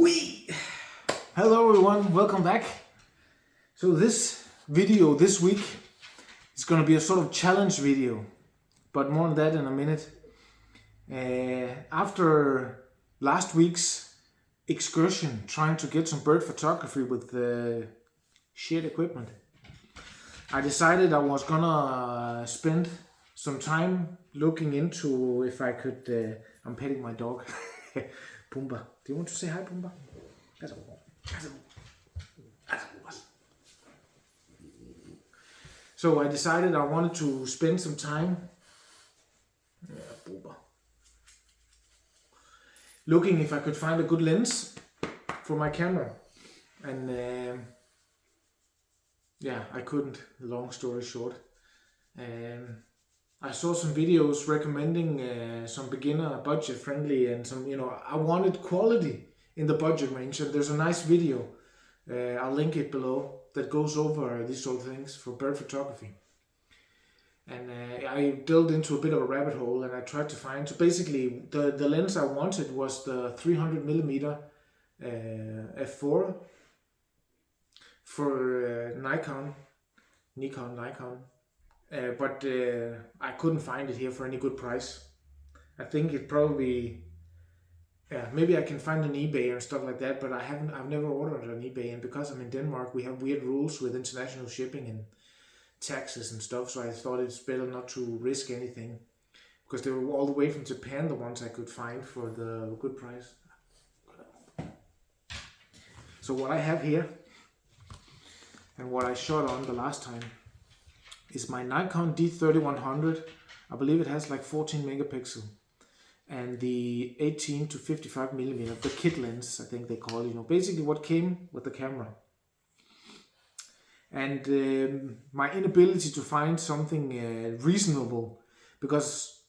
Whee! Hello everyone, welcome back. So this video this week is going to be a sort of challenge video, but more on that in a minute. After last week's excursion trying to get some bird photography with shit equipment, I decided I was gonna spend some time looking into if I could, I'm petting my dog, Pumba. Do you want to say hi, Pumba? So I decided I wanted to spend some time looking if I could find a good lens for my camera. And I couldn't, long story short. I saw some videos recommending some beginner budget friendly and some, I wanted quality in the budget range, and there's a nice video, I'll link it below, that goes over these sort of things for bird photography. And I delved into a bit of a rabbit hole and I tried to find, so basically the lens I wanted was the 300mm f4 for Nikon. But I couldn't find it here for any good price. I think it probably, maybe I can find an eBay and stuff like that, but I've never ordered on eBay, and because I'm in Denmark, we have weird rules with international shipping and taxes and stuff, so I thought it's better not to risk anything, because they were all the way from Japan, the ones I could find for the good price. So what I have here, and what I shot on the last time, is my Nikon D3100. I believe it has like 14 megapixel, and the 18 to 55mm, the kit lens, I think they call it, basically what came with the camera. And my inability to find something reasonable, because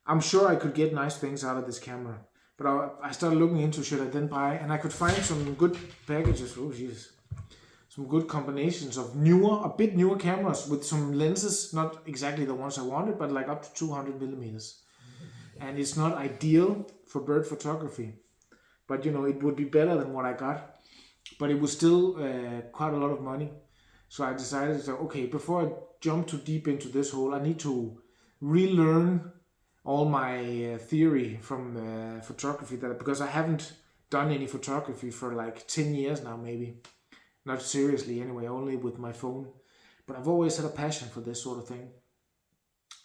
I'm sure I could get nice things out of this camera, but I started looking into should I then buy, and I could find some good packages. Oh Jesus. Some good combinations of a bit newer cameras with some lenses, not exactly the ones I wanted, but like up to 200mm. And it's not ideal for bird photography, but it would be better than what I got, but it was still quite a lot of money. So I decided, okay, before I jump too deep into this hole, I need to relearn all my theory from photography, because I haven't done any photography for like 10 years now, maybe. Not seriously anyway, only with my phone. But I've always had a passion for this sort of thing.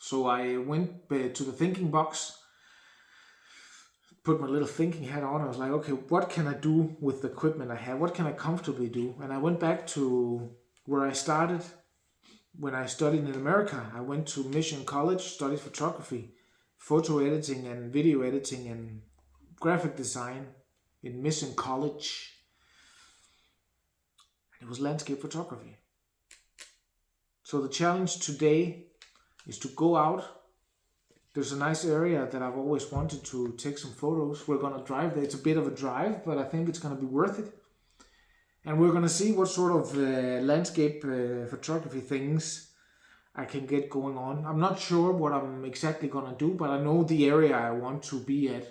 So I went to the thinking box, put my little thinking hat on. I was like, okay, what can I do with the equipment I have? What can I comfortably do? And I went back to where I started when I studied in America. I went to Mission College, studied photography, photo editing and video editing and graphic design in Mission College. It was landscape photography. So the challenge today is to go out. There's a nice area that I've always wanted to take some photos. We're going to drive there. It's a bit of a drive, but I think it's going to be worth it. And we're going to see what sort of landscape photography things I can get going on. I'm not sure what I'm exactly going to do, but I know the area I want to be at.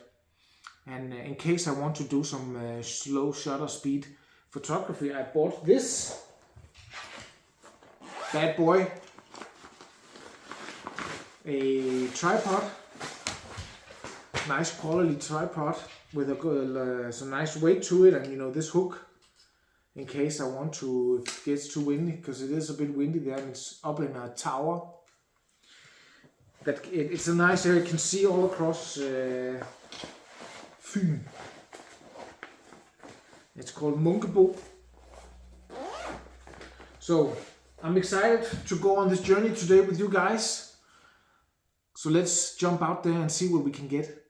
And in case I want to do some slow shutter speed photography, I bought this bad boy, a tripod, nice quality tripod with some nice weight to it, and this hook in case I want to, if it gets too windy, because it is a bit windy there and it's up in a tower. It's a nice area, you can see all across Fyn. It's called Munkebo. So I'm excited to go on this journey today with you guys. So let's jump out there and see what we can get.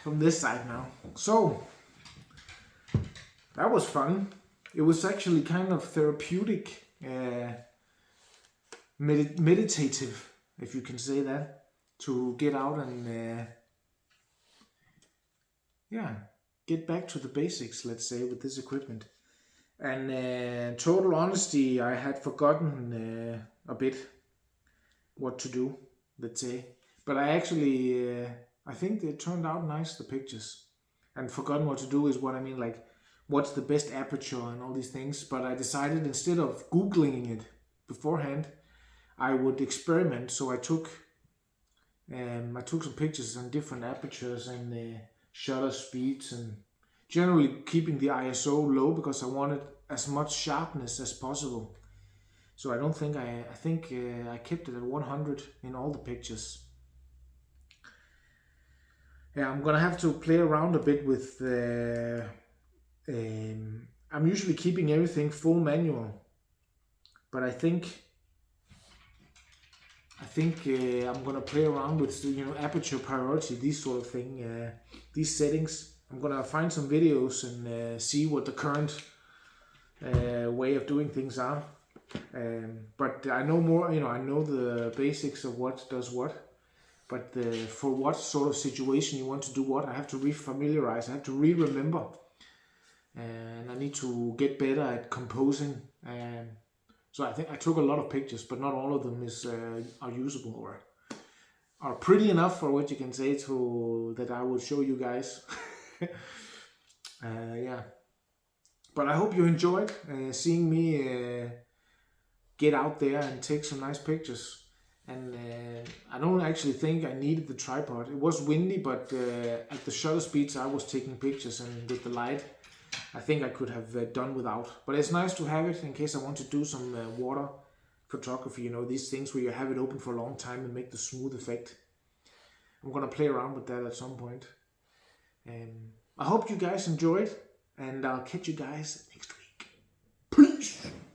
from this side now. So that was fun. It was actually kind of therapeutic, meditative, if you can say that, to get out and get back to the basics, let's say, with this equipment. And total honesty, I had forgotten a bit what to do, let's say. But I actually, I think they turned out nice, the pictures. And forgotten what to do is what I mean, like, what's the best aperture and all these things. But I decided instead of Googling it beforehand, I would experiment. So I took some pictures on different apertures and shutter speeds, and generally keeping the ISO low because I wanted as much sharpness as possible. So I don't think I kept it at 100 in all the pictures. Yeah, I'm gonna have to play around a bit with. I'm usually keeping everything full manual, but I think I'm gonna play around with aperture priority, these sort of thing, these settings. I'm gonna find some videos and see what the current way of doing things are. But I know more. I know the basics of what does what. But for what sort of situation you want to do what, I have to re-familiarize. I have to re-remember, and I need to get better at composing. So I think I took a lot of pictures, but not all of them are usable or are pretty enough for what you can say that I will show you guys. Yeah, but I hope you enjoyed seeing me get out there and take some nice pictures. And I don't actually think I needed the tripod. It was windy, but at the shutter speeds I was taking pictures, and with the light I think I could have done without. But it's nice to have it in case I want to do some water photography, these things where you have it open for a long time and make the smooth effect. I'm gonna play around with that at some point. I hope you guys enjoyed, and I'll catch you guys next week. Peace!